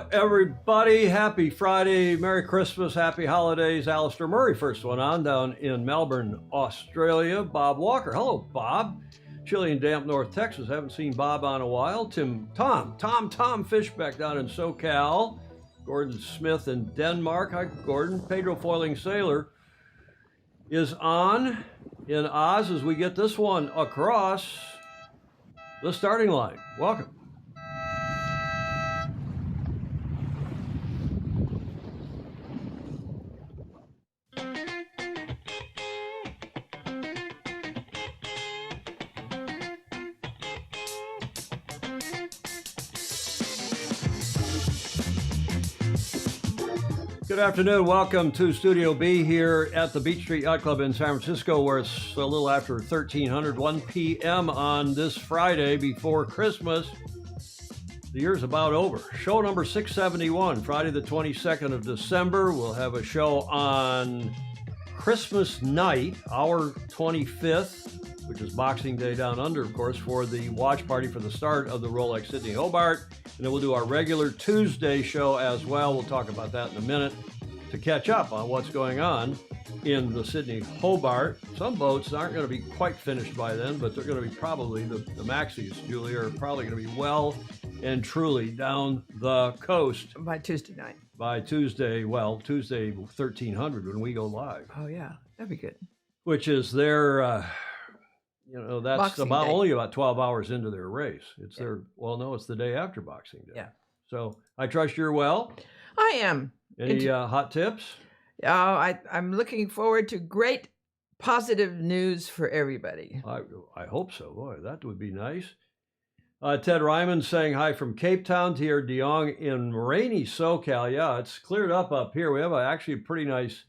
up, everybody? Happy Friday, Merry Christmas, Happy Holidays. Alistair Murray, first one on down in Melbourne, Australia. Bob Walker. Hello, Bob. Chilly and damp North Texas. Haven't seen Bob on a while. Tom Fishbeck down in SoCal. Gordon Smith in Denmark. Hi, Gordon. Pedro Foiling Sailor is on in Oz as we get this one across the starting line. Welcome. Good afternoon. Welcome to Studio B here at the Beach Street Yacht Club in San Francisco, where it's a little after 1300, 1 p.m. on this Friday before Christmas. The year's about over. Show number 671, Friday the 22nd of December. We'll have a show on Christmas night, our 25th, which is Boxing Day down under, of course, for the watch party for the start of the Rolex Sydney Hobart. And then we'll do our regular Tuesday show as well. We'll talk about that in a minute to catch up on what's going on in the Sydney Hobart. Some boats aren't going to be quite finished by then, but they're going to be probably, the Maxis, Julia, are probably going to be well and truly down the coast. By Tuesday night. By Tuesday, well, Tuesday 1300 when we go live. Oh, yeah. That'd be good. Which is their... that's Boxing about Day. Only about 12 hours into their race. It's it's the day after Boxing Day. Yeah. So I trust you're well. I am. Any hot tips? I'm looking forward to great positive news for everybody. I hope so. Boy, that would be nice. Ted Ryman saying hi from Cape Town. T.R. DeYoung in rainy SoCal. Yeah, it's cleared up here. We have actually a pretty nice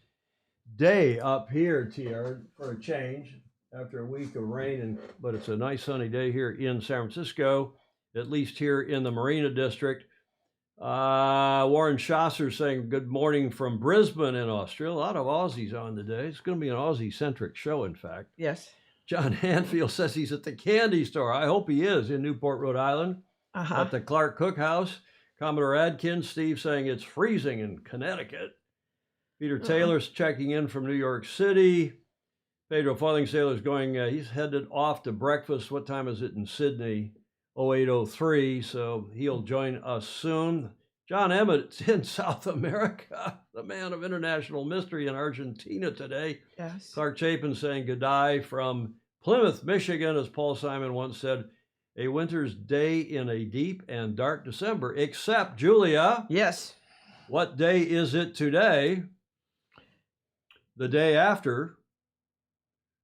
day up here, TR, for a change. After a week of rain, but it's a nice sunny day here in San Francisco, at least here in the Marina District. Warren Schasser saying good morning from Brisbane in Australia. A lot of Aussies on today. It's going to be an Aussie-centric show, in fact. Yes. John Hanfield says he's at the candy store. I hope he is in Newport, Rhode Island, at the Clark Cookhouse. Commodore Adkins, Steve saying it's freezing in Connecticut. Peter Taylor's checking in from New York City. Pedro Foiling Sailor's going, he's headed off to breakfast. What time is it in Sydney? 08:03, so he'll join us soon. John Emmett's in South America, the man of international mystery in Argentina today. Yes. Clark Chapin saying good day from Plymouth, Michigan, as Paul Simon once said, a winter's day in a deep and dark December, except, Julia. Yes. What day is it today? The day after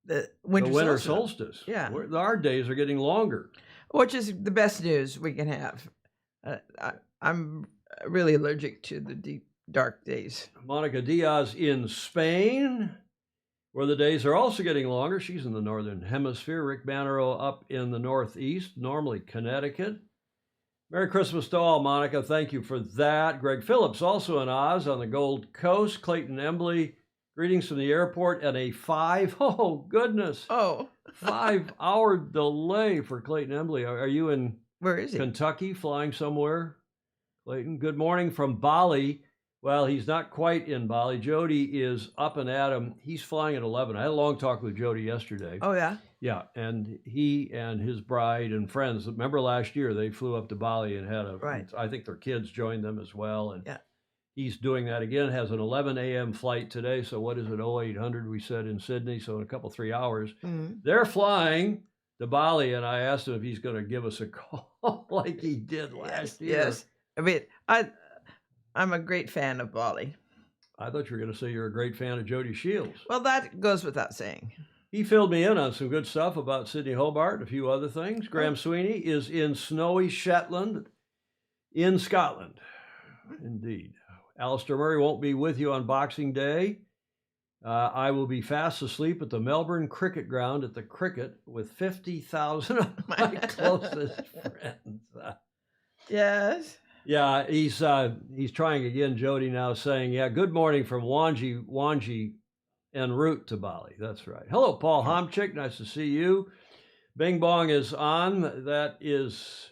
the winter solstice. Yeah. Our days are getting longer. Which is the best news we can have. I'm really allergic to the deep, dark days. Monica Diaz in Spain, where the days are also getting longer. She's in the northern hemisphere. Rick Bannerow up in the northeast, normally Connecticut. Merry Christmas to all, Monica. Thank you for that. Greg Phillips also in Oz on the Gold Coast. Clayton Embley, greetings from the airport at a 5-hour delay for Clayton Embley. Are you in Where is he? Kentucky, flying somewhere? Clayton, good morning from Bali. Well, he's not quite in Bali. Jody is up and at him. He's flying at 11. I had a long talk with Jody yesterday. Oh, yeah? Yeah, and he and his bride and friends, remember last year, they flew up to Bali and had I think their kids joined them as well. And yeah. He's doing that again, has an 11 a.m. flight today. So what is it, 0800 we said in Sydney. So in a couple, 3 hours, They're flying to Bali. And I asked him if he's going to give us a call like he did last year. Yes. I mean, I'm a great fan of Bali. I thought you were going to say you're a great fan of Jody Shields. Well, that goes without saying. He filled me in on some good stuff about Sydney Hobart, a few other things. Graham Sweeney is in snowy Shetland in Scotland. Indeed. Alistair Murray won't be with you on Boxing Day. I will be fast asleep at the Melbourne Cricket Ground at the Cricket with 50,000 of my closest friends. Yes. Yeah, he's trying again, Jody, now saying, good morning from Wanji en route to Bali. That's right. Hello, Paul Homchick. Nice to see you. Bing Bong is on. That is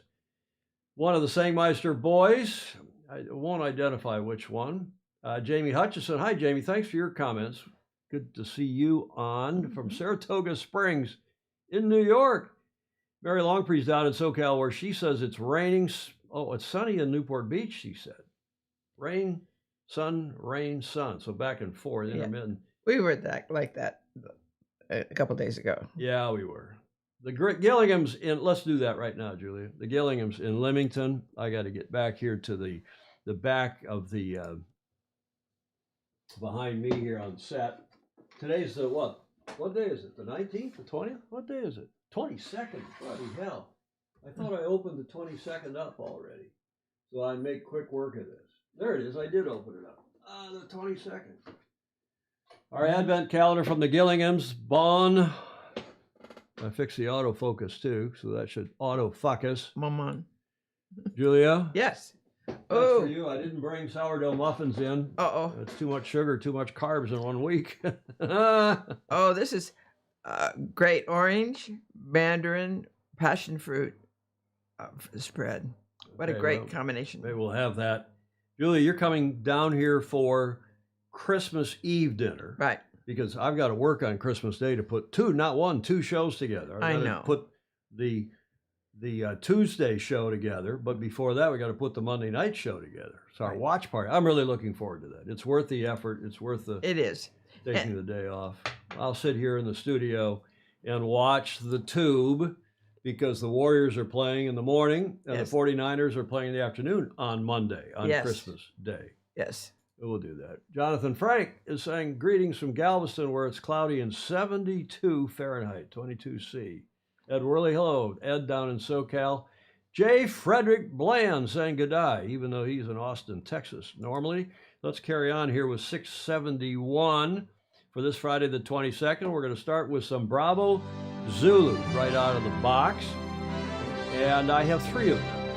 one of the Sangmeister boys. I won't identify which one. Jamie Hutchison. Hi, Jamie. Thanks for your comments. Good to see you on from Saratoga Springs in New York. Mary Longpre's down in SoCal where she says it's raining. Oh, it's sunny in Newport Beach, she said. Rain, sun, rain, sun. So back and forth, intermittent. We were like that a couple days ago. Yeah, we were. The Gillingham's let's do that right now, Julia. The Gillingham's in Leamington. I got to get back here to the back of the, behind me here on set. Today's the what? What day is it? The 19th? The 20th? What day is it? 22nd. Bloody hell. I thought I opened the 22nd up already. So I make quick work of this. There it is. I did open it up. The 22nd. Our advent calendar from the Gillinghams. Bon. I fixed the autofocus too, so that should autofocus. Maman. Julia? Yes. That's for you. I didn't bring sourdough muffins in. Uh-oh. It's too much sugar, too much carbs in 1 week. Oh, this is great orange, mandarin, passion fruit spread. What a great combination. Maybe we'll have that. Julia, you're coming down here for Christmas Eve dinner. Right. Because I've got to work on Christmas Day to put two shows together. I know. Put the Tuesday show together, but before that, we got to put the Monday night show together. So our watch party. I'm really looking forward to that. It's worth the effort. It's worth the. It is. Taking the day off. I'll sit here in the studio and watch the tube because the Warriors are playing in the morning and the 49ers are playing in the afternoon on Monday, on Christmas Day. Yes. We'll do that. Jonathan Frank is saying, greetings from Galveston where it's cloudy and 72 Fahrenheit, 22C. Ed Worley, hello. Ed down in SoCal. J. Frederick Bland saying good day, even though he's in Austin, Texas. Normally, let's carry on here with 671 for this Friday the 22nd. We're going to start with some Bravo Zulu right out of the box. And I have 3 of them.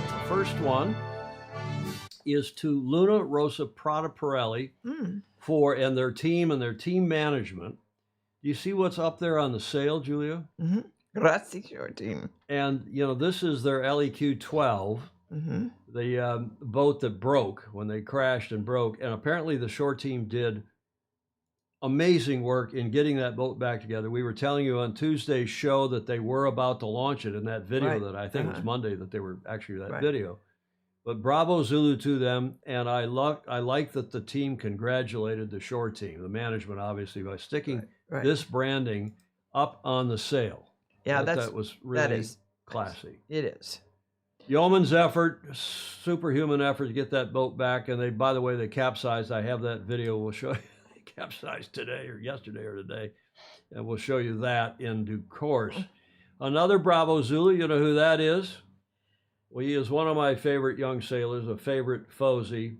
The first one is to Luna Rosa Prada Pirelli and their team and their team management. Do you see what's up there on the sale, Julia? Mm-hmm. Grazie, your team. And, this is their LEQ 12, the boat that broke when they crashed and broke. And apparently the shore team did amazing work in getting that boat back together. We were telling you on Tuesday's show that they were about to launch it in that video that I think was Monday that they were actually that video. But bravo Zulu to them, and I like that the team congratulated the shore team, the management obviously, by sticking this branding up on the sail. Yeah, that was really classy. It is. Yeoman's effort, superhuman effort to get that boat back, and by the way, they capsized. I have that video. We'll show you. They capsized today or yesterday or today, and we'll show you that in due course. Another Bravo Zulu, you know who that is? Well, he is one of my favorite young sailors, a favorite Fozy.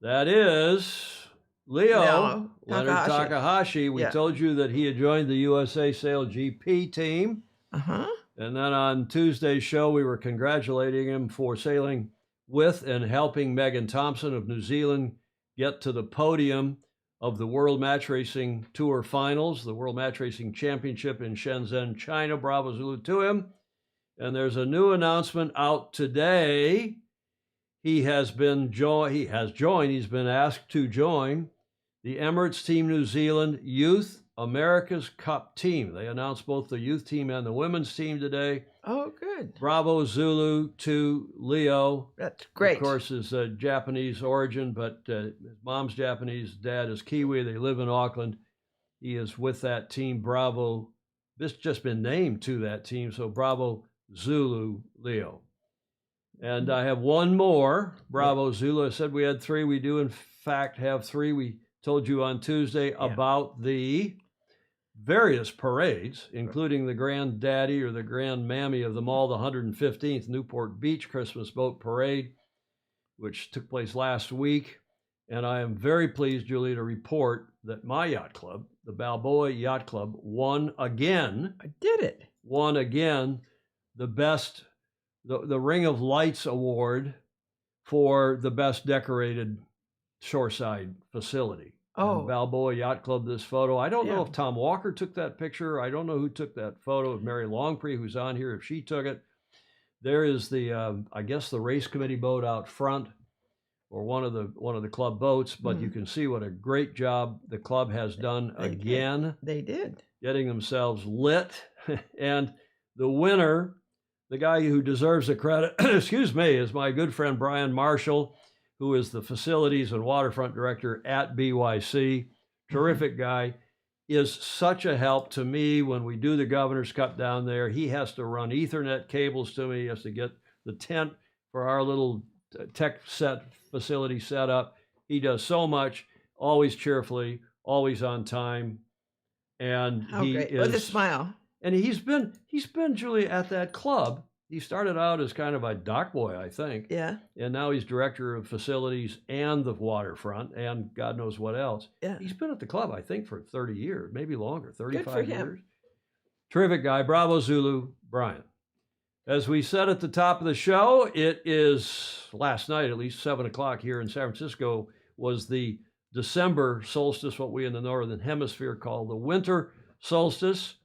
That is Leo Leonard Takahashi. We told you that he had joined the USA Sail GP team. And then on Tuesday's show, we were congratulating him for sailing with and helping Megan Thompson of New Zealand get to the podium of the World Match Racing Tour Finals, the World Match Racing Championship in Shenzhen, China. Bravo Zulu to him. And there's a new announcement out today. He has joined. He's been asked to join the Emirates Team New Zealand Youth America's Cup team. They announced both the youth team and the women's team today. Oh, good. Bravo Zulu to Leo. That's great. Of course, is Japanese origin, but his mom's Japanese, dad is Kiwi. They live in Auckland. He is with that team. Bravo. This just been named to that team, so Bravo Zulu Leo. And I have one more, Bravo Zulu. I said we had 3. We do, in fact, have 3. We told you on Tuesday about the various parades, including the granddaddy or the grandmammy of them all, the 115th Newport Beach Christmas Boat Parade, which took place last week. And I am very pleased, Julie, to report that my yacht club, the Balboa Yacht Club, won again. I did it. Won again the best, the Ring of Lights Award for the best decorated shoreside facility. Oh. And Balboa Yacht Club, this photo. I don't know if Tom Walker took that picture. I don't know who took that photo of Mary Longpre, who's on here, if she took it. there is the I guess the race committee boat out front, or one of the club boats, but you can see what a great job the club has done again. They did. Getting themselves lit. And the winner, the guy who deserves the credit, excuse me, is my good friend Brian Marshall, who is the facilities and waterfront director at BYC. Terrific guy. Is such a help to me when we do the Governor's Cup down there. He has to run Ethernet cables to me. He has to get the tent for our little tech set facility set up. He does so much, always cheerfully, always on time. And he great. is With a smile. And he's been Julie at that club. He started out as kind of a dock boy, I think. Yeah. And now he's director of facilities and the waterfront and God knows what else. Yeah. He's been at the club, I think, for 30 years, maybe longer, 35 Good for years. him. Terrific guy. Bravo Zulu, Brian. As we said at the top of the show, it is last night, at least 7 o'clock here in San Francisco, was the December solstice, what we in the Northern Hemisphere call the winter solstice.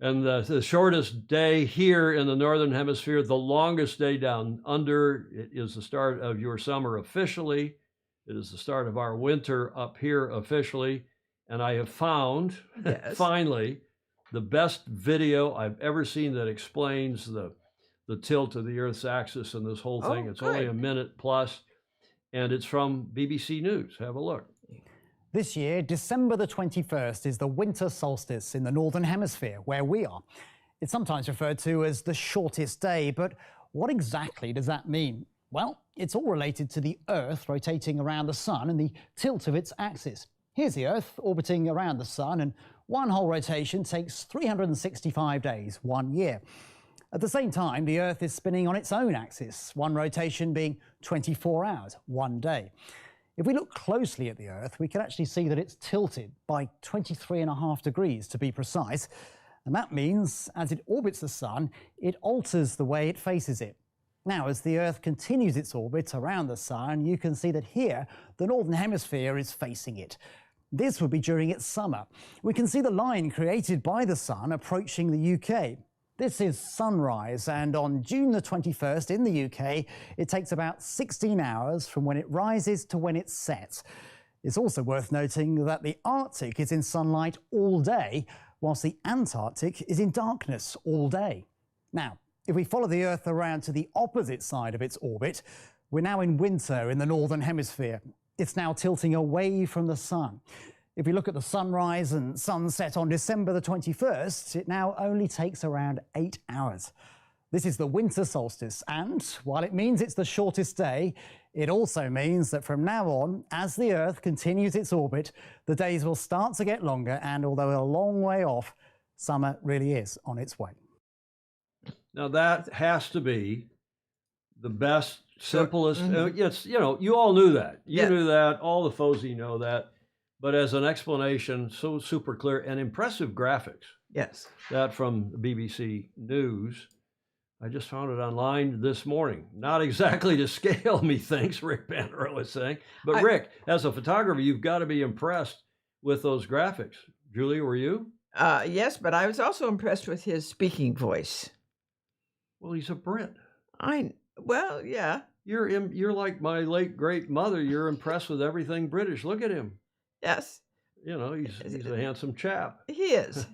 And the shortest day here in the Northern Hemisphere, the longest day down under, it is the start of your summer officially. It is the start of our winter up here officially. And I have found, finally, the best video I've ever seen that explains the tilt of the Earth's axis and this whole thing. It's only a minute plus, and it's from BBC News. Have a look. This year, December the 21st is the winter solstice in the Northern Hemisphere, where we are. It's sometimes referred to as the shortest day, but what exactly does that mean? Well, it's all related to the Earth rotating around the Sun and the tilt of its axis. Here's the Earth orbiting around the Sun, and one whole rotation takes 365 days, 1 year. At the same time, the Earth is spinning on its own axis, one rotation being 24 hours, 1 day. If we look closely at the Earth, we can actually see that it's tilted by 23.5 degrees to be precise. And that means as it orbits the Sun, it alters the way it faces it. Now, as the Earth continues its orbit around the Sun, you can see that here, the Northern Hemisphere is facing it. This would be during its summer. We can see the line created by the Sun approaching the UK. This is sunrise, and on June the 21st in the UK, it takes about 16 hours from when it rises to when it sets. It's also worth noting that the Arctic is in sunlight all day, whilst the Antarctic is in darkness all day. Now, if we follow the Earth around to the opposite side of its orbit, we're now in winter in the Northern Hemisphere. It's now tilting away from the Sun. If we look at the sunrise and sunset on December the 21st, it now only takes around 8 hours. This is the winter solstice, and while it means it's the shortest day, it also means that from now on, as the Earth continues its orbit, the days will start to get longer, and although a long way off, summer really is on its way. Now that has to be the best, simplest, it's, you all knew that. You knew that, all the FOSI know that. But as an explanation, so super clear and impressive graphics. Yes. That from the BBC News. I just found it online this morning. Not exactly to scale, methinks, Rick Banderow was saying. But Rick, as a photographer, you've got to be impressed with those graphics. Julie, were you? Yes, but I was also impressed with his speaking voice. Well, he's a Brit. Well, yeah. You're like my late great mother. You're impressed with everything British. Look at him. Yes. He's a handsome chap. He is.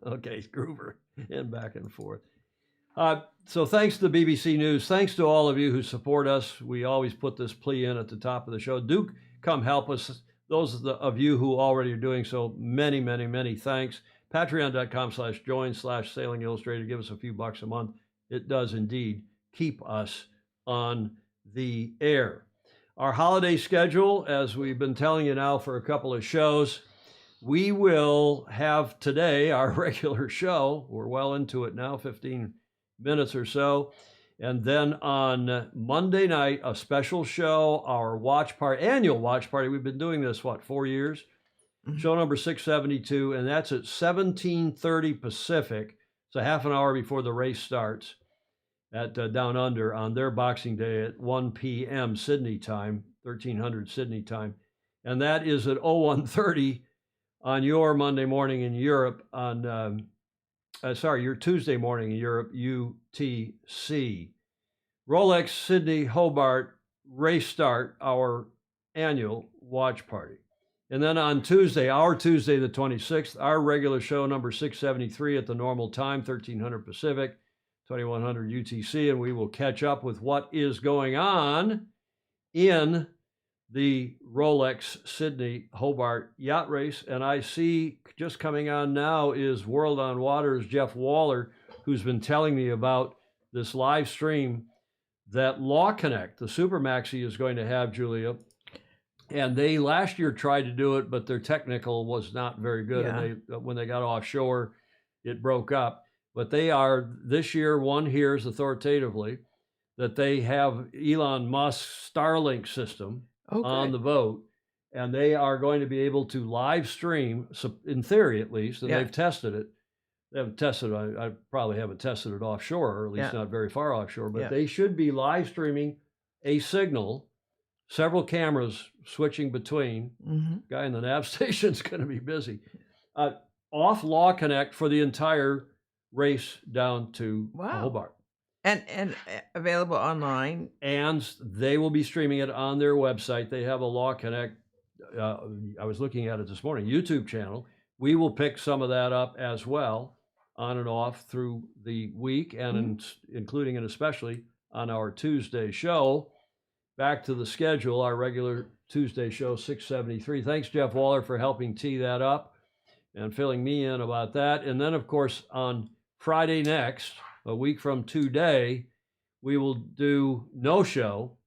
Okay, Groover, and back and forth. So thanks to BBC News. Thanks to all of you who support us. We always put this plea in at the top of the show. Do come help us. Those of you who already are doing so, many, many, many thanks. Patreon.com/join/Sailing Illustrated. Give us a few bucks a month. It does indeed keep us on the air. Our holiday schedule, as we've been telling you now for a couple of shows, we will have today our regular show. We're well into it now, 15 minutes or so. And then on Monday night, a special show, our annual watch party. We've been doing this, 4 years? Show number 672, and that's at 17:30 Pacific. So half an hour before the race starts at Down Under on their Boxing Day at 1 p.m. Sydney time, 1300 Sydney time. And that is at 01:30 on your Monday morning in Europe on sorry, your Tuesday morning in Europe, UTC. Rolex Sydney Hobart race start, our annual watch party. And then on Tuesday, our Tuesday the 26th, our regular show number 673 at the normal time, 1300 Pacific, 2100 UTC, and we will catch up with what is going on in the Rolex Sydney Hobart yacht race. And I see just coming on now is World on Water's Jeff Waller, who's been telling me about this live stream that Law Connect, the Super Maxi, is going to have, Julia. And they last year tried to do it, but their technical was not very good. Yeah. And when they got offshore, it broke up. But they are, this year, one hears authoritatively that they have Elon Musk's Starlink system on the boat, and they are going to be able to live stream, in theory at least, and they've tested it. They haven't tested it. I probably haven't tested it offshore, or at least not very far offshore, but they should be live streaming a signal, several cameras switching between. Guy in the nav station's going to be busy. Off Law Connect for the entire race down to Hobart. And available online. And they will be streaming it on their website. They have a Law Connect, I was looking at it this morning, YouTube channel. We will pick some of that up as well, on and off through the week, and including and especially on our Tuesday show. Back to the schedule, our regular Tuesday show, 673. Thanks, Jeff Waller, for helping tee that up and filling me in about that. And then, of course, on Friday next, a week from today, we will do no show,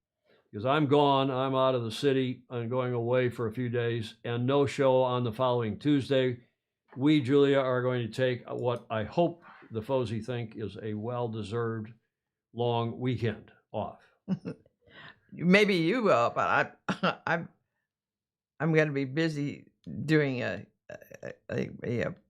because I'm gone. I'm out of the city. I'm going away for a few days, and no show on the following Tuesday. We, Julia, are going to take what I hope the Fozy think is a well-deserved long weekend off. Maybe you will, but I'm going to be busy doing a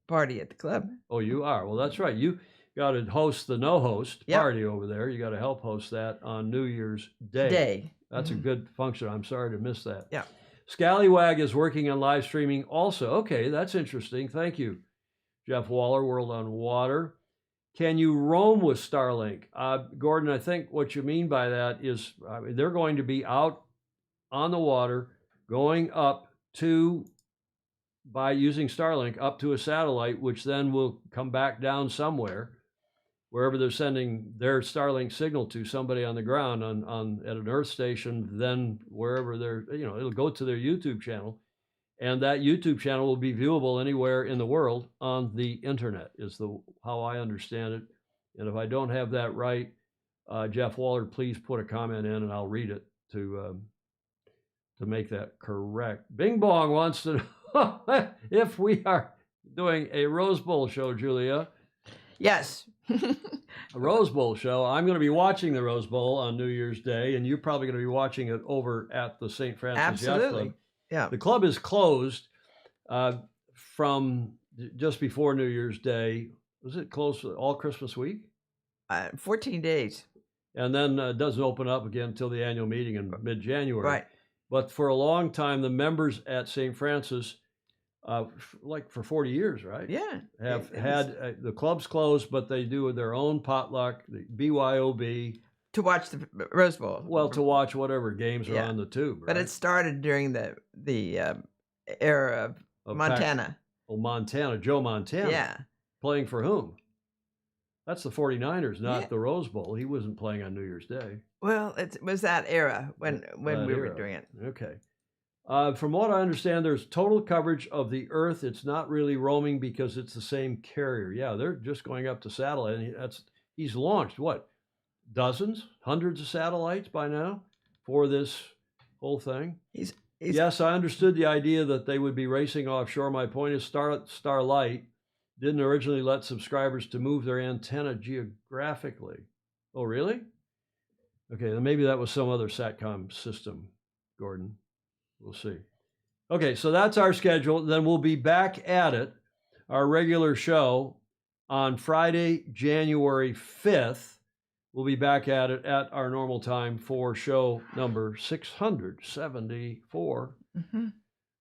party at the club. Oh, you are? Well, that's right. You got to host the no-host party over there. You got to help host that on New Year's Day. That's a good function. I'm sorry to miss that. Yeah. Scallywag is working on live streaming also. Okay, that's interesting. Thank you, Jeff Waller, World on Water. Can you roam with Starlink? Gordon, I think what you mean by that is they're going to be out on the water, going up to, by using Starlink, up to a satellite, which then will come back down somewhere, wherever they're sending their Starlink signal to, somebody on the ground at an Earth station, then wherever they're, it'll go to their YouTube channel. And that YouTube channel will be viewable anywhere in the world on the internet, is how I understand it. And if I don't have that right, Jeff Waller, please put a comment in and I'll read it to make that correct. Bing Bong wants to know if we are doing a Rose Bowl show, Julia. Yes. A Rose Bowl show. I'm going to be watching the Rose Bowl on New Year's Day, and you're probably going to be watching it over at the St. Francis Yacht Club. Yeah. The club is closed from just before New Year's Day. Was it closed all Christmas week? 14 days. And then it doesn't open up again until the annual meeting in mid-January. Right. But for a long time, the members at St. Francis, like for 40 years, right? Yeah. Have had the club's closed, but they do their own potluck, the BYOB. To watch the Rose Bowl. Well, to watch whatever games are on the tube. Right? But it started during the era of Montana. Montana, Joe Montana. Yeah. Playing for whom? That's the 49ers, not the Rose Bowl. He wasn't playing on New Year's Day. Well, it was that era when we were doing it. Okay. From what I understand, there's total coverage of the Earth. It's not really roaming because it's the same carrier. Yeah, they're just going up to satellite. And he's launched, what, dozens, hundreds of satellites by now for this whole thing? Yes, I understood the idea that they would be racing offshore. My point is Starlight didn't originally let subscribers to move their antenna geographically. Oh, really? Okay, then maybe that was some other SATCOM system, Gordon. We'll see. Okay, so that's our schedule. Then we'll be back at it, our regular show, on Friday, January 5th. We'll be back at it at our normal time for show number 674. Mm-hmm.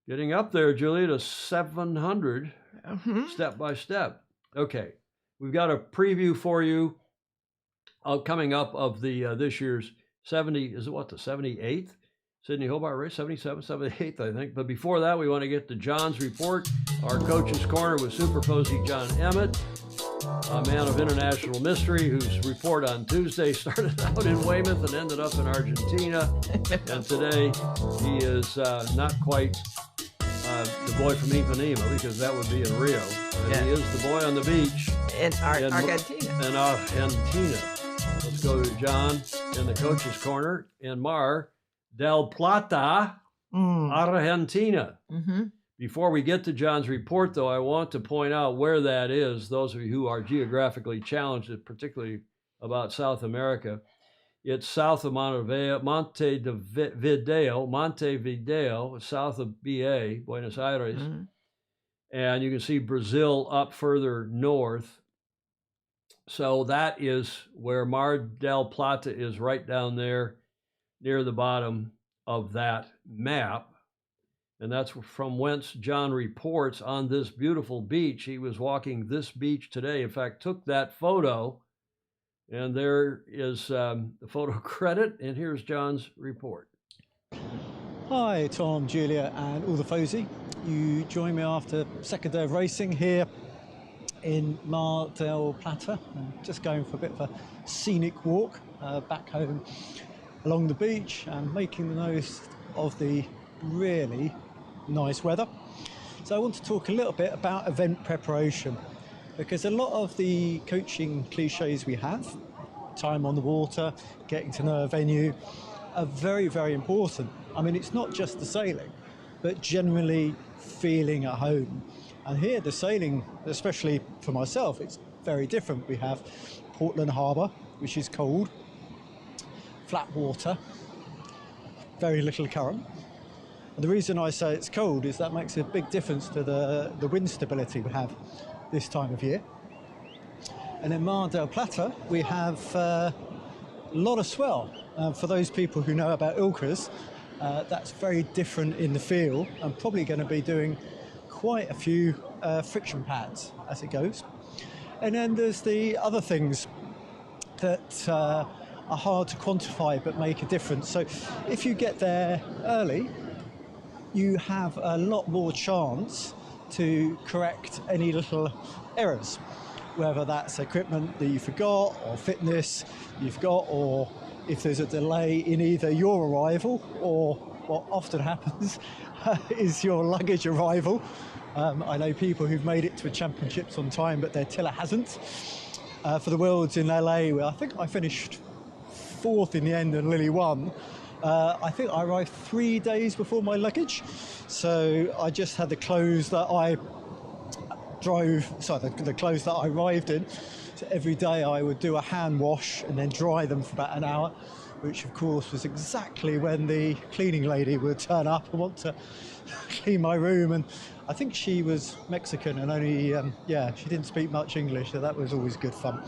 Getting up there, Julia, to 700, step by step. Okay, we've got a preview for you coming up of the this year's 70, is it what, the 78th Sydney Hobart race, 77, 78th, I think. But before that, we want to get to John's report, our coach's corner with Super Posey John Emmett, a man of international mystery whose report on Tuesday started out in Weymouth and ended up in Argentina. And today he is not quite the boy from Ipanema, because that would be in Rio. And he is the boy on the beach in Argentina. In Argentina. Let's go to John in the coach's corner in Mar del Plata, Argentina. Mm-hmm. Before we get to John's report, though, I want to point out where that is. Those of you who are geographically challenged, particularly about South America, it's south of Montevideo, south of BA, Buenos Aires. Mm-hmm. And you can see Brazil up further north. So that is where Mar del Plata is, right down there near the bottom of that map. And that's from whence John reports on this beautiful beach. He was walking this beach today. In fact, took that photo. And there is the photo credit. And here's John's report. Hi, Tom, Julia, and all the Fosey. You join me after second day of racing here in Mar del Plata. I'm just going for a bit of a scenic walk back home along the beach and making the most of the really nice weather. So I want to talk a little bit about event preparation, because a lot of the coaching cliches we have, time on the water, getting to know a venue, are very, very important. I mean, it's not just the sailing, but generally feeling at home. And here the sailing, especially for myself, it's very different. We have Portland Harbor, which is cold, flat water, very little current. And the reason I say it's cold is that makes a big difference to the wind stability we have this time of year. And in Mar del Plata, we have a lot of swell. For those people who know about Ilkas, that's very different in the feel, and probably going to be doing quite a few friction pads as it goes. And then there's the other things that are hard to quantify but make a difference. So if you get there early, you have a lot more chance to correct any little errors, whether that's equipment that you forgot, or fitness you forgot, or if there's a delay in either your arrival or what often happens is your luggage arrival. I know people who've made it to a championships on time, but their tiller hasn't. For the Worlds in LA, where I think I finished fourth in the end and Lily won, I think I arrived 3 days before my luggage. So I just had the clothes that I the clothes that I arrived in. So every day I would do a hand wash and then dry them for about an hour, which of course was exactly when the cleaning lady would turn up and want to clean my room. And I think she was Mexican and only, she didn't speak much English, so that was always good fun.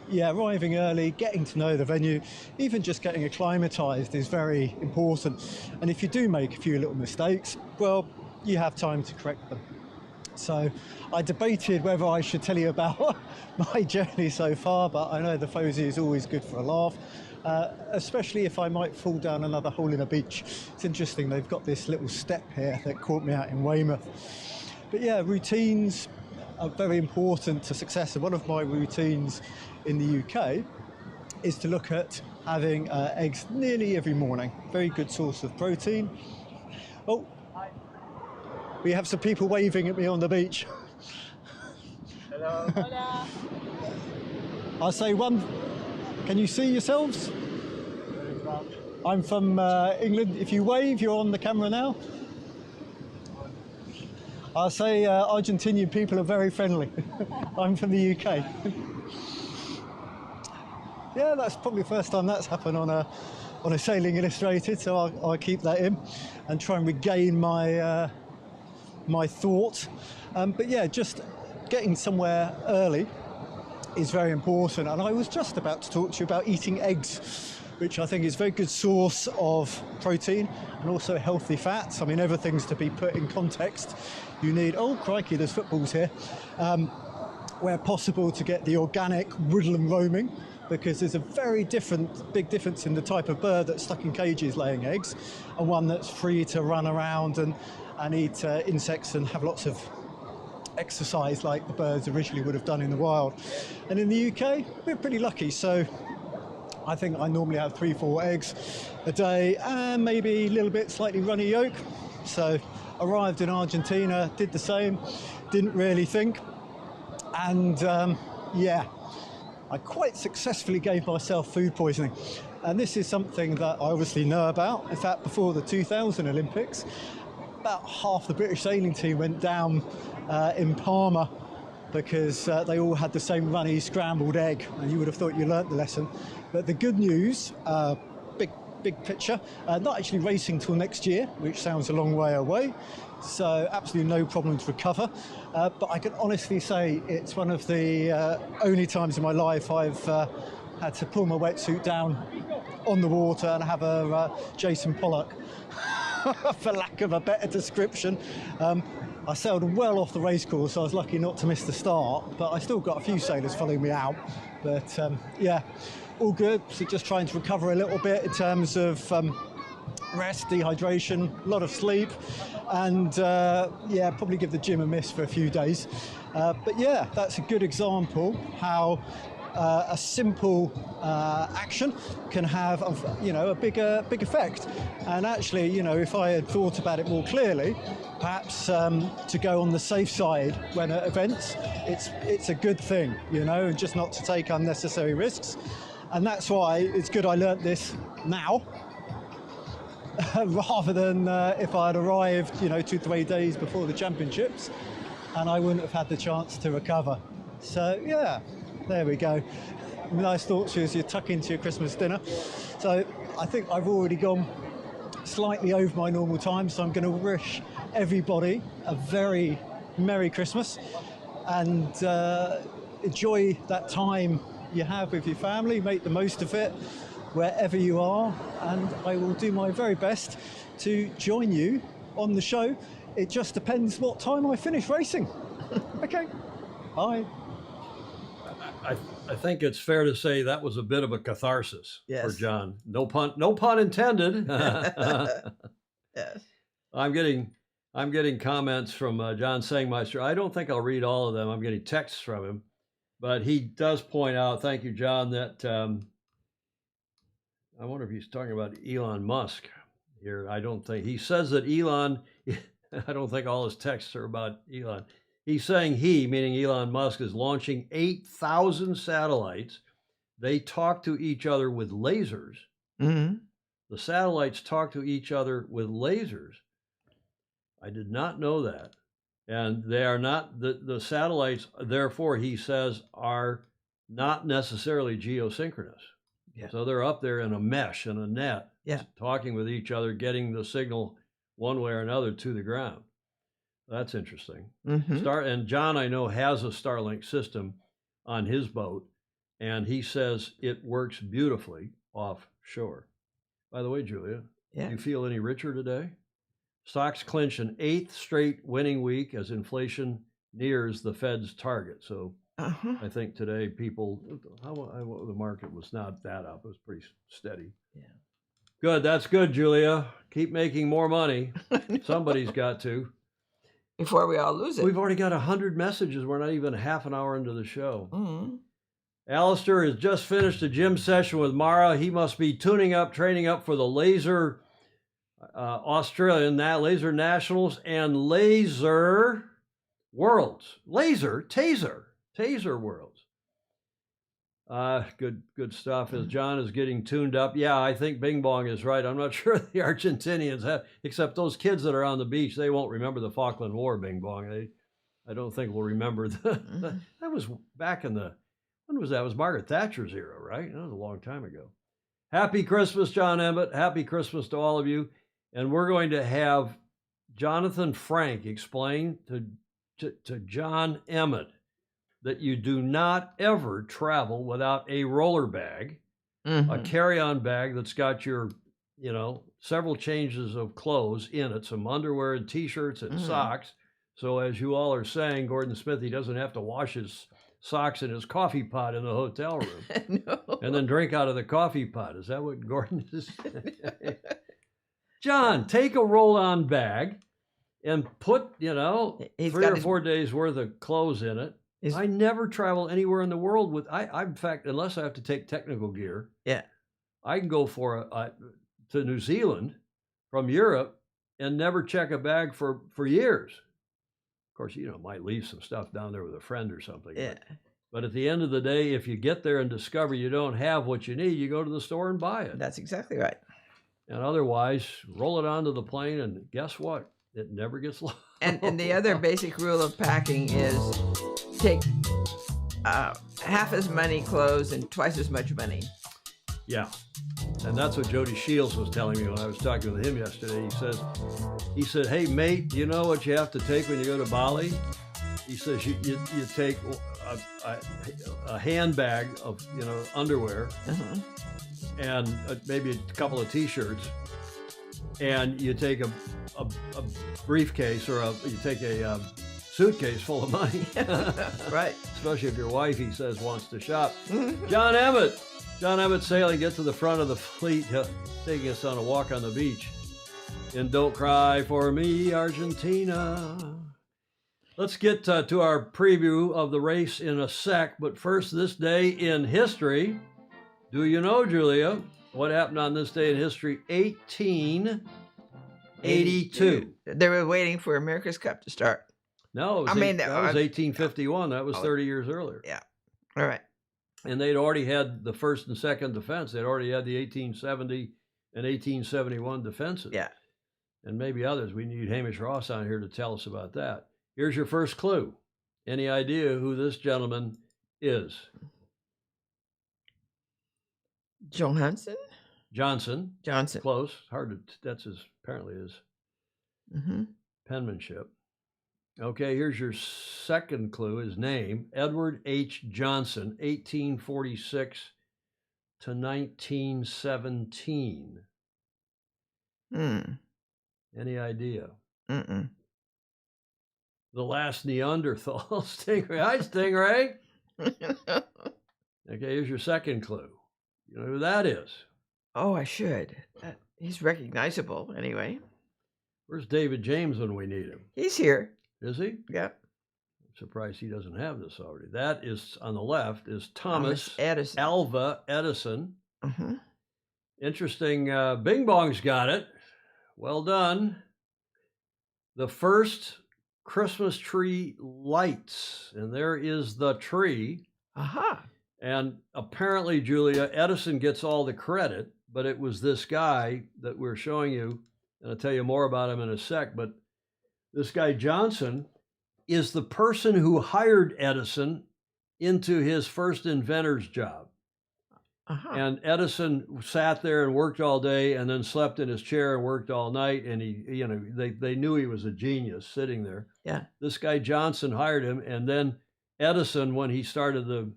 Yeah, arriving early, getting to know the venue, even just getting acclimatised is very important. And if you do make a few little mistakes, well, you have time to correct them. So I debated whether I should tell you about my journey so far, but I know the Fosey is always good for a laugh, especially if I might fall down another hole in a beach. It's interesting, they've got this little step here that caught me out in Weymouth. But yeah, routines are very important to success. And one of my routines in the UK is to look at having eggs nearly every morning. Very good source of protein. Oh, we have some people waving at me on the beach. Hello. Hola. I'll say one. Can you see yourselves? I'm from England. If you wave, you're on the camera now. I'll say Argentinian people are very friendly. I'm from the UK. Yeah, that's probably the first time that's happened on a Sailing Illustrated, so I'll keep that in and try and regain my my thought. But yeah, just getting somewhere early is very important. And I was just about to talk to you about eating eggs, which I think is a very good source of protein and also healthy fats. I mean, everything's to be put in context. You need, oh crikey, there's footballs here. where possible, to get the organic woodland roaming, because there's a very big difference in the type of bird that's stuck in cages laying eggs and one that's free to run around and eat insects and have lots of exercise like the birds originally would have done in the wild. And in the UK, we're pretty lucky. So I think I normally have 3-4 eggs a day and maybe a little bit slightly runny yolk. So arrived in Argentina, did the same, didn't really think. And yeah, I quite successfully gave myself food poisoning. And this is something that I obviously know about. In fact, before the 2000 Olympics, about half the British sailing team went down in Palma because they all had the same runny scrambled egg, and you would have thought you learnt the lesson. But the good news, big picture, not actually racing till next year, which sounds a long way away, so absolutely no problem to recover. But I can honestly say it's one of the only times in my life I've had to pull my wetsuit down on the water and have a Jason Pollock, for lack of a better description. I sailed well off the race course, so I was lucky not to miss the start, but I still got a few sailors following me out. But yeah, all good. So just trying to recover a little bit in terms of rest, dehydration, a lot of sleep, and yeah, probably give the gym a miss for a few days. But yeah, that's a good example how a simple action can have a big effect. And actually, if I had thought about it more clearly, perhaps to go on the safe side when at events, it's a good thing, and just not to take unnecessary risks. And that's why it's good I learnt this now, rather than if I had arrived 2-3 days before the championships, and I wouldn't have had the chance to recover. So yeah, there we go. Nice thoughts as you tuck into your Christmas dinner. So I think I've already gone slightly over my normal time, so I'm going to wish everybody a very Merry Christmas, and enjoy that time you have with your family. Make the most of it wherever you are, and I will do my very best to join you on the show. It just depends what time I finish racing. Okay, bye. I think it's fair to say that was a bit of a catharsis for Yes. John. No pun intended. Yes. I'm getting comments from John Sangmeister. I don't think I'll read all of them. I'm getting texts from him, but he does point out, thank you, John, that I wonder if he's talking about Elon Musk here. I don't think he says that Elon. I don't think all his texts are about Elon. He's saying he, meaning Elon Musk, is launching 8,000 satellites. They talk to each other with lasers. Mm-hmm. The satellites talk to each other with lasers. I did not know that. And they are not, the satellites, therefore, he says, are not necessarily geosynchronous. Yeah. So they're up there in a mesh, in a net, talking with each other, getting the signal one way or another to the ground. That's interesting. Mm-hmm. And John, I know, has a Starlink system on his boat, and he says it works beautifully offshore. By the way, Julia, do you feel any richer today? Stocks clinch an 8th straight winning week as inflation nears the Fed's target. So I think today the market was not that up. It was pretty steady. Yeah. Good. That's good, Julia. Keep making more money. Somebody's got to. Before we all lose it. We've already got 100 messages. We're not even half an hour into the show. Mm-hmm. Alistair has just finished a gym session with Mara. He must be training up for the Laser Australian Laser Nationals and Laser Worlds. Taser Worlds. Good stuff. As John is getting tuned up. Yeah, I think Bing Bong is right. I'm not sure the Argentinians have, except those kids that are on the beach, they won't remember the Falkland War, Bing Bong. I don't think we'll remember that was back in when was that? It was Margaret Thatcher's era, right? That was a long time ago. Happy Christmas, John Emmett. Happy Christmas to all of you. And we're going to have Jonathan Frank explain to John Emmett that you do not ever travel without a roller bag, a carry-on bag that's got your, several changes of clothes in it, some underwear and T-shirts and socks. So as you all are saying, Gordon Smith, he doesn't have to wash his socks in his coffee pot in the hotel room. No. And then drink out of the coffee pot. Is that what Gordon is? John, take a roll-on bag and put, He's 3 got or his- 4 days worth of clothes in it. I never travel anywhere in the world with, in fact, unless I have to take technical gear, Yeah. I can go to New Zealand from Europe and never check a bag for years. Of course, might leave some stuff down there with a friend or something. Yeah. But at the end of the day, if you get there and discover you don't have what you need, you go to the store and buy it. That's exactly right. And otherwise, roll it onto the plane, and guess what? It never gets lost. And the other basic rule of packing is take half as many clothes and twice as much money. Yeah. And that's what Jody Shields was telling me when I was talking with him yesterday. He said, hey, mate, you know what you have to take when you go to Bali? He says, you take a handbag of, underwear and maybe a couple of T-shirts, and you take a briefcase or you take a suitcase full of money. Right. Especially if your wife, he says, wants to shop. John Emmett Sailing, get to the front of the fleet, taking us on a walk on the beach. And Don't Cry for Me, Argentina. Let's get to our preview of the race in a sec, but first, this day in history. Do you know, Julia, what happened on this day in history? 1882. They were waiting for America's Cup to start. No, that was 1851. That was 30 years earlier. Yeah. All right. And they'd already had the first and second defense. They'd already had the 1870 and 1871 defenses. Yeah. And maybe others. We need Hamish Ross on here to tell us about that. Here's your first clue. Any idea who this gentleman is? Johansson? Johnson. Johnson. Close. Hard to, that's apparently his penmanship. Okay, here's your second clue, his name. Edward H. Johnson, 1846 to 1917. Any idea? Mm-mm. The last Neanderthal stingray. Hi, Stingray. Okay, here's your second clue. You know who that is? Oh, I should. He's recognizable anyway. Where's David James when we need him? He's here. Is he? Yeah. I'm surprised he doesn't have this already. That is, on the left, is Thomas Edison. Alva Edison. Interesting. Bing Bong's got it. Well done. The first Christmas tree lights. And there is the tree. Aha. And apparently, Julia, Edison gets all the credit, but it was this guy that we're showing you, and I'll tell you more about him in a sec, but this guy Johnson is the person who hired Edison into his first inventor's job. And Edison sat there and worked all day and then slept in his chair and worked all night, and they knew he was a genius sitting there. Yeah. This guy Johnson hired him, and then Edison, when he started the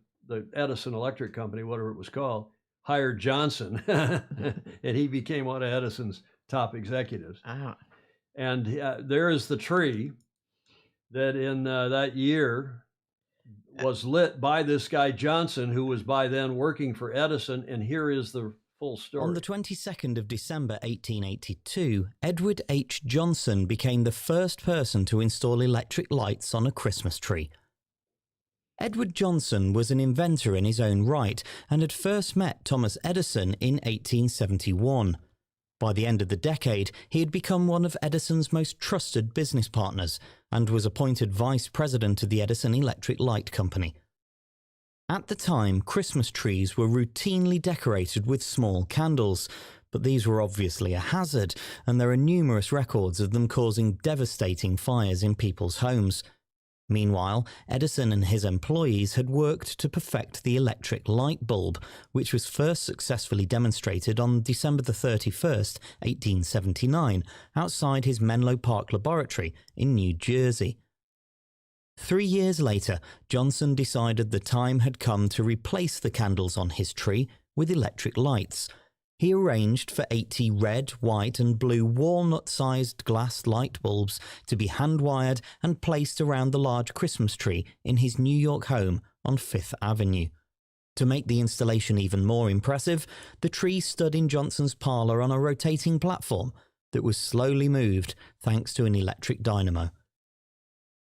Edison Electric Company, whatever it was called, hired Johnson, and he became one of Edison's top executives. And there is the tree that in that year was lit by this guy Johnson, who was by then working for Edison, and here is the full story. On the 22nd of December 1882, Edward H. Johnson became the first person to install electric lights on a Christmas tree. Edward Johnson was an inventor in his own right and had first met Thomas Edison in 1871. By the end of the decade, he had become one of Edison's most trusted business partners and was appointed vice president of the Edison Electric Light Company. At the time, Christmas trees were routinely decorated with small candles, but these were obviously a hazard, and there are numerous records of them causing devastating fires in people's homes. Meanwhile, Edison and his employees had worked to perfect the electric light bulb, which was first successfully demonstrated on December 31st, 1879, outside his Menlo Park laboratory in New Jersey. 3 years later, Johnson decided the time had come to replace the candles on his tree with electric lights. He arranged for 80 red, white and blue walnut-sized glass light bulbs to be hand-wired and placed around the large Christmas tree in his New York home on 5th Avenue. To make the installation even more impressive, the tree stood in Johnson's parlour on a rotating platform that was slowly moved thanks to an electric dynamo.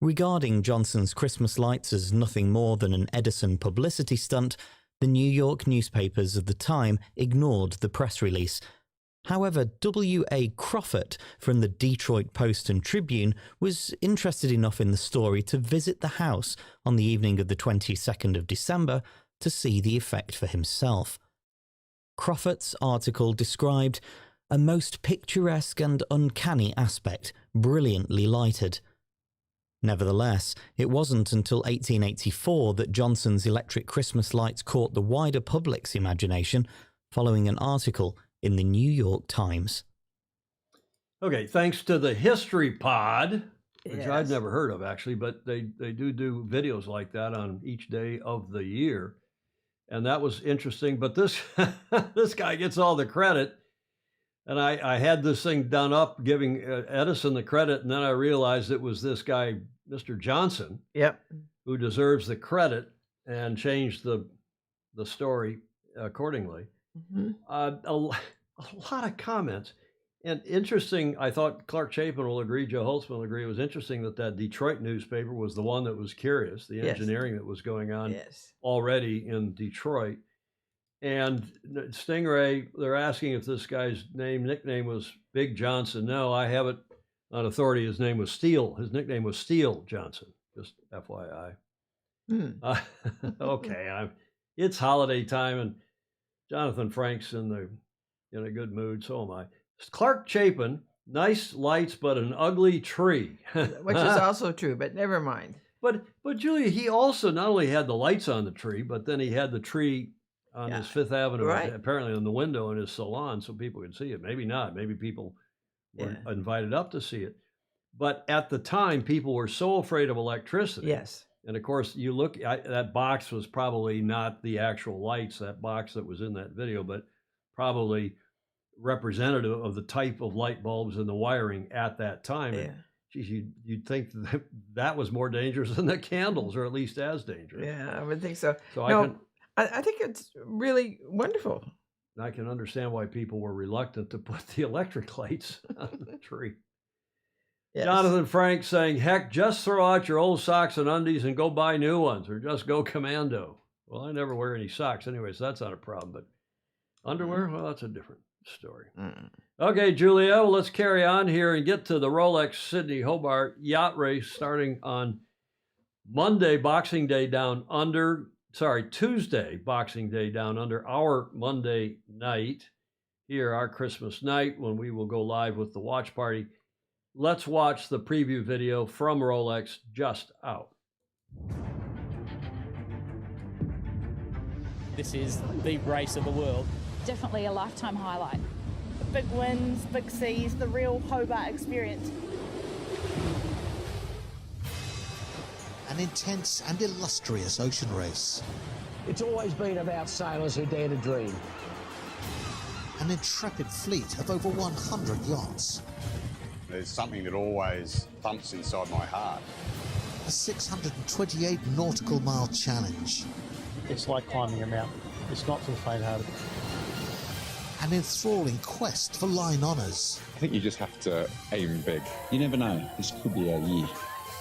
Regarding Johnson's Christmas lights as nothing more than an Edison publicity stunt, the New York newspapers of the time ignored the press release. However, W.A. Crawford from the Detroit Post and Tribune was interested enough in the story to visit the house on the evening of the 22nd of December to see the effect for himself. Crawford's article described a most picturesque and uncanny aspect, brilliantly lighted. Nevertheless, it wasn't until 1884 that Johnson's electric Christmas lights caught the wider public's imagination, following an article in the New York Times. Okay, thanks to the History Pod, which Yes. I'd never heard of actually, but they do videos like that on each day of the year. And that was interesting, but this this guy gets all the credit. And I had this thing done up giving Edison the credit, and then I realized it was this guy, Mr. Johnson, Yep. who deserves the credit, and changed the story accordingly. Mhm. A lot of comments. And interesting, I thought Clark Chapin will agree, Joe Holtzman will agree, it was interesting that Detroit newspaper was the one that was curious, the Yes. engineering that was going on Yes. already in Detroit. And Stingray, they're asking if this guy's nickname was Big Johnson. No, I have it on authority. His name was Steel. His nickname was Steel Johnson, just FYI. Hmm. Okay, it's holiday time, and Jonathan Frank's in a good mood. So am I. Clark Chapin, nice lights, but an ugly tree. Which is also true, but never mind. But Julia, he also not only had the lights on the tree, but then he had the tree on his Fifth Avenue, Right. apparently on the window in his salon, so people could see it. Maybe not. Maybe people were invited up to see it. But at the time, people were so afraid of electricity. Yes. And of course, you look, that box was probably not the actual lights, that box that was in that video, but probably representative of the type of light bulbs and the wiring at that time. Yeah. And, geez, you'd think that was more dangerous than the candles, or at least as dangerous. Yeah, I would think so. So No, I think it's really wonderful. I can understand why people were reluctant to put the electric lights on the tree. Yes. Jonathan Frank saying, heck, just throw out your old socks and undies and go buy new ones, or just go commando. Well, I never wear any socks anyway, so that's not a problem. But underwear, well, that's a different story. Mm. Okay, Julia, well, let's carry on here and get to the Rolex Sydney Hobart yacht race starting on Monday, Boxing Day down under. Tuesday, Boxing Day down under, our Monday night, here, our Christmas night, when we will go live with the watch party. Let's watch the preview video from Rolex just out. This is the race of the world. Definitely a lifetime highlight. Big winds, big seas, the real Hobart experience. An intense and illustrious ocean race. It's always been about sailors who dare to dream. An intrepid fleet of over 100 yachts. There's something that always thumps inside my heart. A 628 nautical mile challenge. It's like climbing a mountain. It's not for the faint-hearted. An enthralling quest for line honours. I think you just have to aim big. You never know, this could be a year.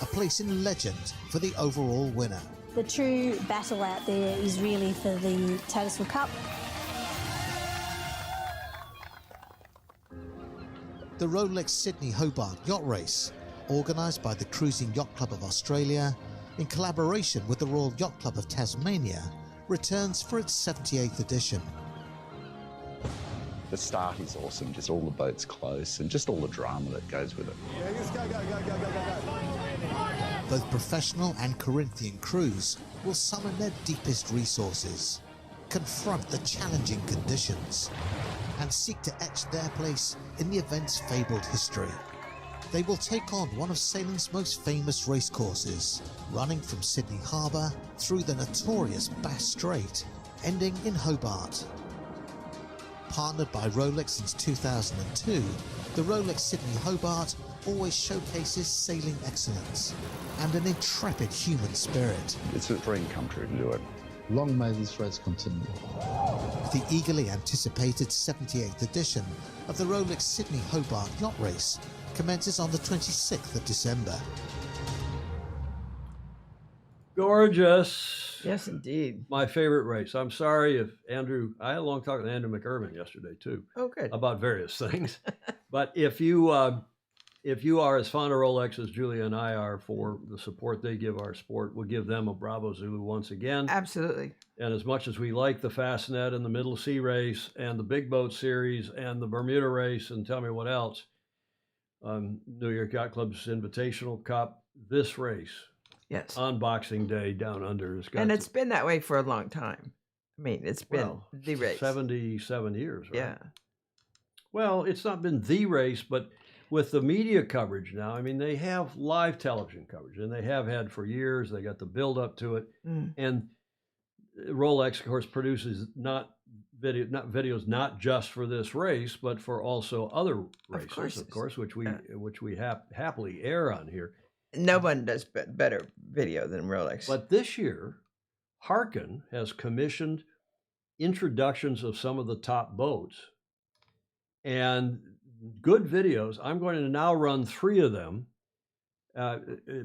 A place in legend for the overall winner. The true battle out there is really for the Tattersall Cup. The Rolex Sydney Hobart Yacht Race, organised by the Cruising Yacht Club of Australia, in collaboration with the Royal Yacht Club of Tasmania, returns for its 78th edition. The start is awesome, just all the boats close and just all the drama that goes with it. Yeah, just go. Both professional and Corinthian crews will summon their deepest resources, confront the challenging conditions, and seek to etch their place in the event's fabled history. They will take on one of sailing's most famous racecourses, running from Sydney Harbour through the notorious Bass Strait, ending in Hobart. partnered by Rolex since 2002, the Rolex Sydney Hobart always showcases sailing excellence and an intrepid human spirit. It's a dream come true to do it. Long may this race continue. The eagerly anticipated 78th edition of the Rolex Sydney Hobart Yacht Race commences on the 26th of December. Gorgeous. Yes, indeed. My favorite race. I'm sorry if Andrew, I had a long talk with Andrew McIrvin yesterday too. Oh, good. About various things. But if you are as fond of Rolex as Julia and I are for the support they give our sport, we'll give them a Bravo Zulu once again. Absolutely. And as much as we like the Fastnet and the Middle Sea Race and the Big Boat Series and the Bermuda Race and tell me what else, New York Yacht Club's Invitational Cup, this race, yes, on Boxing Day down under has got and it's been that way for a long time. I mean, it's been the race. 77 years, right? Yeah. Well, it's not been the race, but with the media coverage now, I mean, they have live television coverage, and they have had for years. They got the build up to it, and Rolex, of course, produces videos not just for this race, but for also other races, of course, which we happily air on here. No one does better video than Rolex. But this year, Harkin has commissioned introductions of some of the top boats and good videos. I'm going to now run 3 of them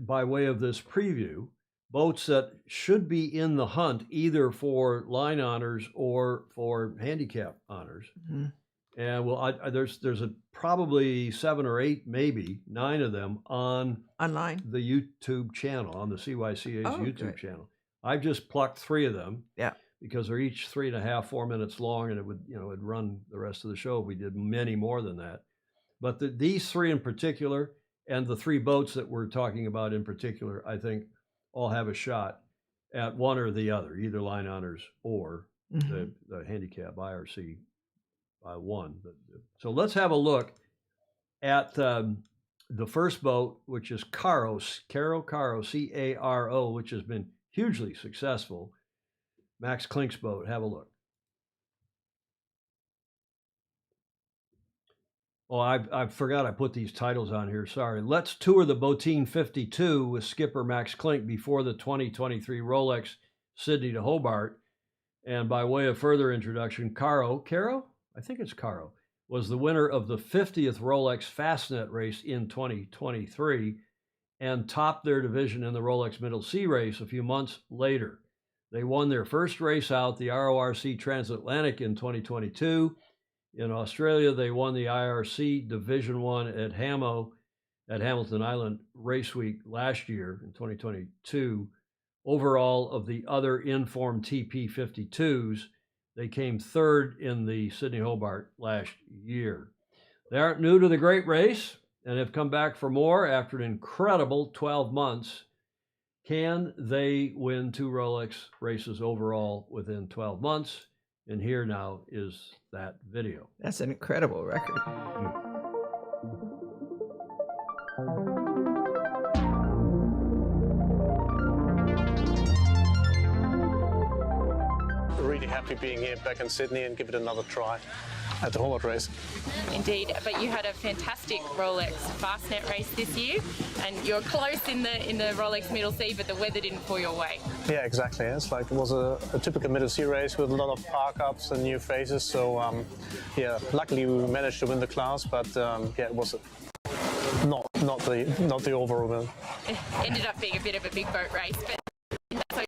by way of this preview. Boats that should be in the hunt either for line honors or for handicap honors. And well, there's probably 7 or 8, maybe 9 of them online the YouTube channel, on the CYCA's YouTube channel. I've just plucked 3 of them. Yeah. Because they're each 3.5, 4 minutes long, and it would, it'd run the rest of the show if we did many more than that. But these 3 in particular, and the 3 boats that we're talking about in particular, I think all have a shot at one or the other, either line honors or the handicap IRC 1. So let's have a look at the first boat, which is Caro, C-A-R-O, which has been hugely successful. Max Klink's boat. Have a look. Oh, I forgot I put these titles on here. Sorry. Let's tour the Boateen 52 with skipper Max Klink before the 2023 Rolex Sydney to Hobart. And by way of further introduction, Caro, I think it's Caro, was the winner of the 50th Rolex Fastnet race in 2023 and topped their division in the Rolex Middle Sea race a few months later. They won their first race out, the RORC Transatlantic, in 2022. In Australia, they won the IRC Division 1 at Hamilton Island Race Week last year in 2022. Overall, of the other informed TP52s, they came 3rd in the Sydney Hobart last year. They aren't new to the great race and have come back for more after an incredible 12 months. Can they win 2 Rolex races overall within 12 months? And here now is that video. That's an incredible record. Really happy being here back in Sydney and give it another try at the Hobart race. Indeed, but you had a fantastic Rolex Fastnet race this year, and you're close in the Rolex Middle Sea, but the weather didn't fall your way. Yeah, exactly. It's like it was a typical Middle Sea race with a lot of park-ups and new faces. So yeah, luckily we managed to win the class, but yeah, it was not the overall win. It ended up being a bit of a big boat race, but that's okay.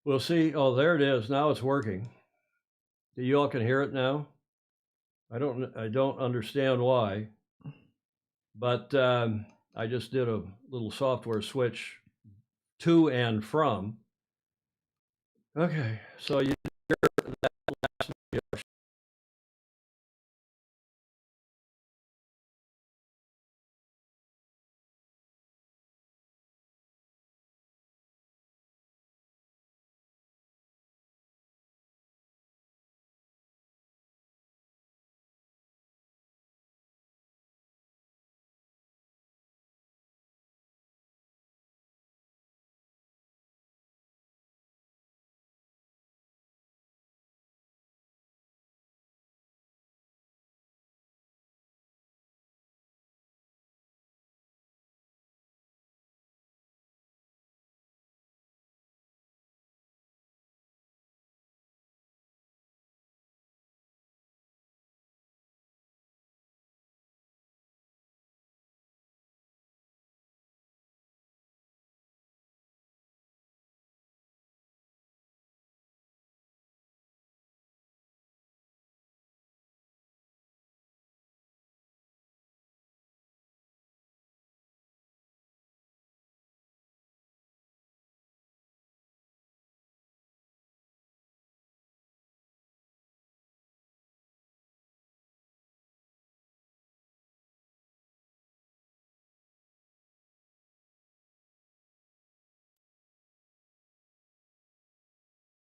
We'll see. Oh, there it is. Now it's working. You all can hear it now. I don't understand why, but I just did a little software switch to and from. Okay, so you hear that last video.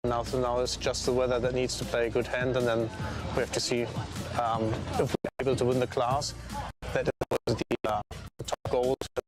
Now it's just the weather that needs to play a good hand, and then we have to see if we're able to win the class. That is the top goal, to